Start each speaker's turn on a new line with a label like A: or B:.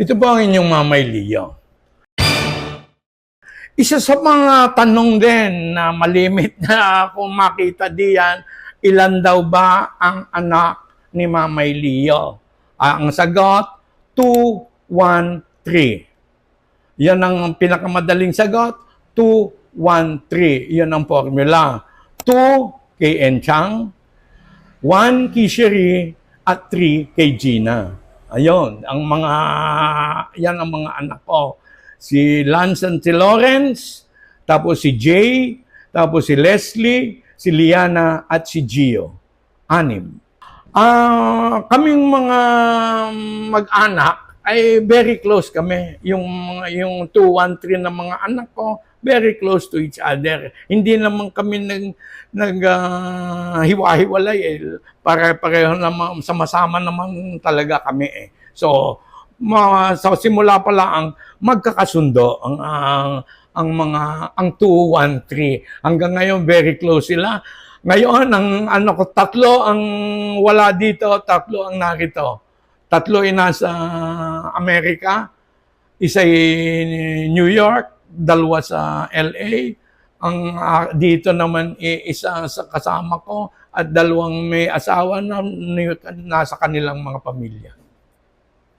A: Ito po ang inyong Mamay Leo. Isa sa mga tanong din na malimit na kung makita diyan, ilan daw ba ang anak ni Mamay Leo? Ang sagot, 2, 1, 3. Yan ang pinakamadaling sagot, 2, 1, 3. Yan ang formula. 2 kay Enchang, 1 kay Sherry, at 3 kay Gina. Ayun, yan ang mga anak ko. Si Lance and si Lawrence, tapos si Jay, tapos si Leslie, si Liana, at si Gio. 6. Kaming mga mag-anak ay very close kami. Yung 2, 1, 3 na mga anak ko, very close to each other. Hindi naman kami hiwa-hiwalay eh. Pare-pareho naman, sama-sama naman talaga kami eh. So, sa simula pa lang magkakasundo ang 2, 1, 3. Hanggang ngayon very close sila. Ngayon ang tatlo ang wala dito, tatlo ang narito. Tatlo ay nasa Amerika, isa ay New York, dalawa sa LA. Dito naman isa sa kasama ko at dalawang may asawa na nasa kanilang mga pamilya.